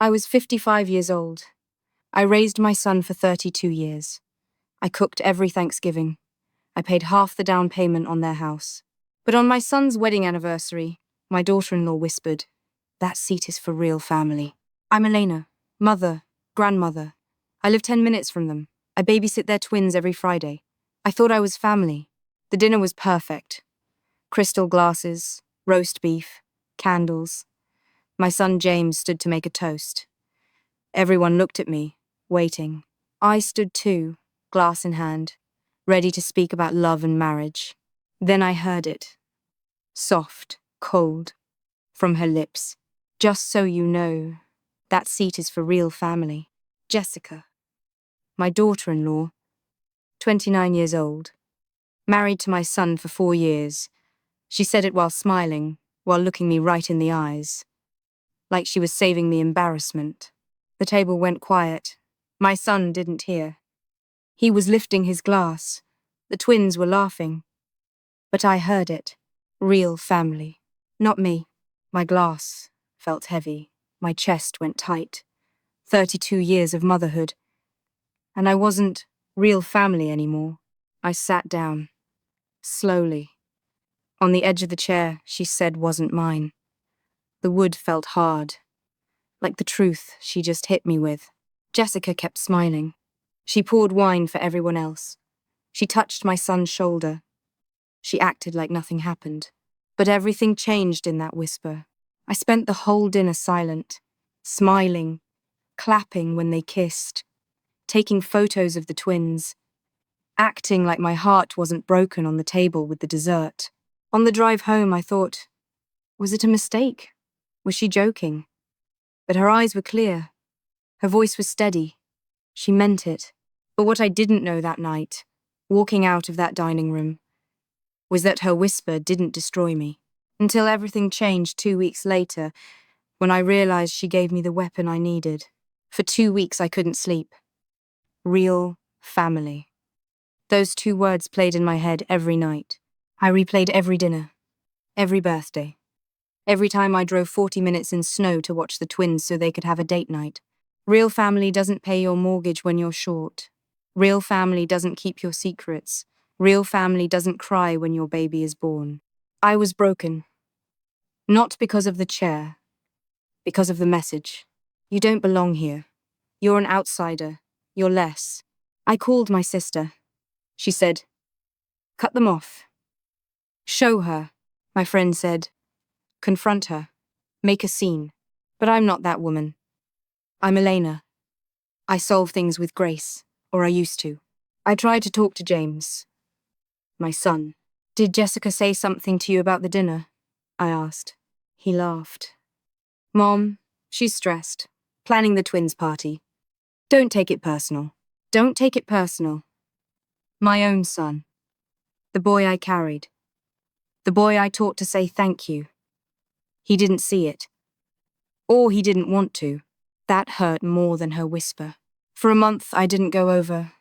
I was 55 years old. I raised my son for 32 years. I cooked every Thanksgiving. I paid half the down payment on their house. But on my son's wedding anniversary, my daughter-in-law whispered, "That seat is for real family." I'm Elena, mother, grandmother. I live 10 minutes from them. I babysit their twins every Friday. I thought I was family. The dinner was perfect. Crystal glasses, roast beef, candles. My son James stood to make a toast. Everyone looked at me, waiting. I stood too, glass in hand, ready to speak about love and marriage. Then I heard it. Soft, cold, from her lips. "Just so you know, that seat is for real family. Jessica, my daughter-in-law, 29 years old, married to my son for 4 years. She said it while smiling, while looking me right in the eyes, like she was saving me embarrassment. The table went quiet. My son didn't hear. He was lifting his glass. The twins were laughing. But I heard it. Real family. Not me. My glass felt heavy. My chest went tight. 32 years of motherhood. And I wasn't real family anymore. I sat down. Slowly. On the edge of the chair she said wasn't mine. The wood felt hard. Like the truth she just hit me with. Jessica kept smiling. She poured wine for everyone else. She touched my son's shoulder. She acted like nothing happened. But everything changed in that whisper. I spent the whole dinner silent, smiling, clapping when they kissed, taking photos of the twins, acting like my heart wasn't broken on the table with the dessert. On the drive home, I thought, was it a mistake? Was she joking? But her eyes were clear. Her voice was steady. She meant it. But what I didn't know that night, walking out of that dining room, was that her whisper didn't destroy me. Until everything changed 2 weeks later, when I realized she gave me the weapon I needed. For 2 weeks I couldn't sleep. Real family. Those 2 words played in my head every night. I replayed every dinner, every birthday, every time I drove 40 minutes in snow to watch the twins so they could have a date night. Real family doesn't pay your mortgage when you're short. Real family doesn't keep your secrets. Real family doesn't cry when your baby is born. I was broken. Not because of the chair, because of the message. You don't belong here. You're an outsider. You're less. I called my sister. She said, "Cut them off. Show her." My friend said, "Confront her. Make a scene." But I'm not that woman. I'm Elena. I solve things with grace, or I used to. I tried to talk to James, my son. "Did Jessica say something to you about the dinner?" I asked. He laughed. "Mom, she's stressed. Planning the twins' party. Don't take it personal. Don't take it personal. My own son. The boy I carried. The boy I taught to say thank you. He didn't see it. Or he didn't want to. That hurt more than her whisper. For a month, I didn't go over.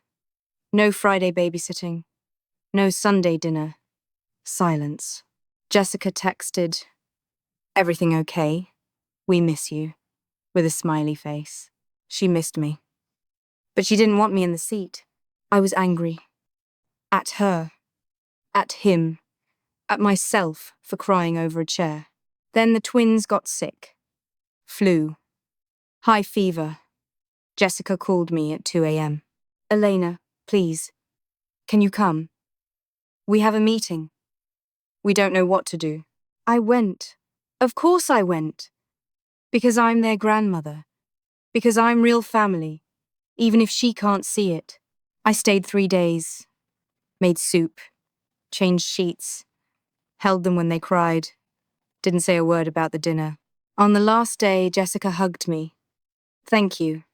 No Friday babysitting. No Sunday dinner. Silence. Jessica texted, "Everything okay? We miss you," with a smiley face. She missed me. But she didn't want me in the seat. I was angry. At her. At him. At myself for crying over a chair. Then the twins got sick. Flu. High fever. Jessica called me at 2 a.m. "Elena, please. Can you come? We have a meeting. We don't know what to do." I went. Of course I went. Because I'm their grandmother. Because I'm real family. Even if she can't see it. I stayed 3 days. Made soup. Changed sheets. Held them when they cried. Didn't say a word about the dinner. On the last day, Jessica hugged me. "Thank you.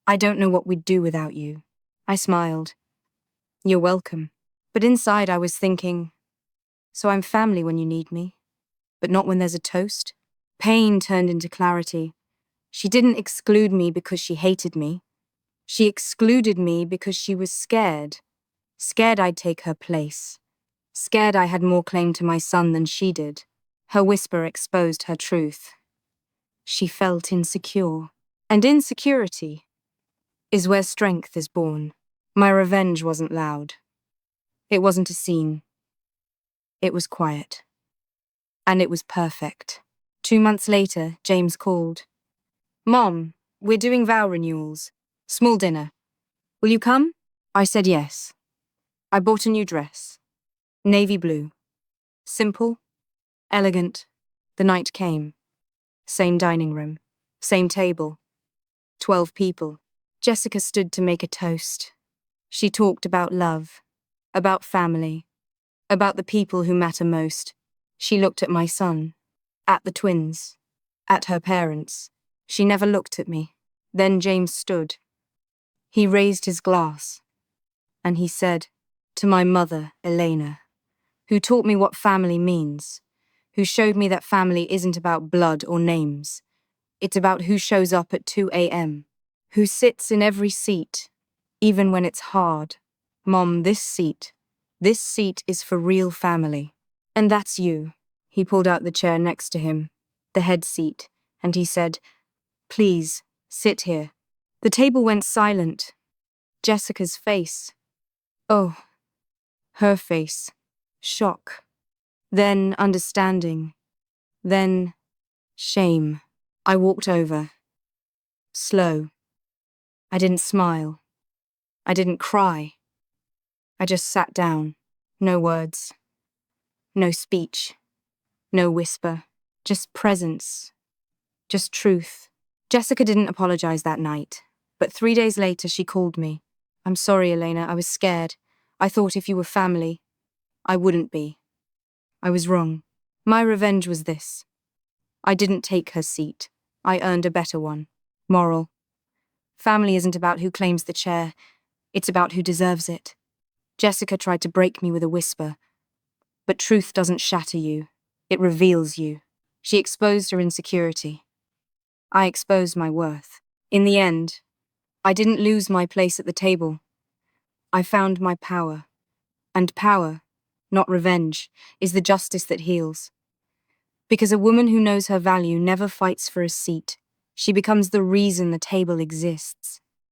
I don't know what we'd do without you." I smiled. "You're welcome." But inside I was thinking, so I'm family when you need me, but not when there's a toast? Pain turned into clarity. She didn't exclude me because she hated me. She excluded me because she was scared. Scared I'd take her place. Scared I had more claim to my son than she did. Her whisper exposed her truth. She felt insecure. And insecurity is where strength is born. My revenge wasn't loud. It wasn't a scene. It was quiet. And it was perfect. 2 months later, James called. Mom, we're doing vow renewals. Small dinner. Will you come? I said yes. I bought a new dress. Navy blue. Simple. Elegant. The night came. Same dining room. Same table. 12 people. Jessica stood to make a toast. She talked about love. About family. About the people who matter most. She looked at my son. At the twins. At her parents. She never looked at me. Then James stood. He raised his glass. And he said, to my mother, Elena, who taught me what family means, who showed me that family isn't about blood or names. It's about who shows up at 2 a.m., who sits in every seat, even when it's hard. Mom, this seat is for real family. And that's you. He pulled out the chair next to him, the head seat, and he said, please, sit here. The table went silent. Jessica's face. Oh, her face. Shock. Then understanding. Then shame. I walked over. Slow. I didn't smile. I didn't cry. I just sat down. No words. No speech. No whisper. Just presence. Just truth. Jessica didn't apologize that night, but 3 days later she called me. I'm sorry, Elena, I was scared. I thought if you were family, I wouldn't be. I was wrong. My revenge was this. I didn't take her seat. I earned a better one. Moral. Family isn't about who claims the chair. It's about who deserves it. Jessica tried to break me with a whisper. But truth doesn't shatter you. It reveals you. She exposed her insecurity. I exposed my worth. In the end, I didn't lose my place at the table. I found my power. And power, not revenge, is the justice that heals. Because a woman who knows her value never fights for a seat. She becomes the reason the table exists.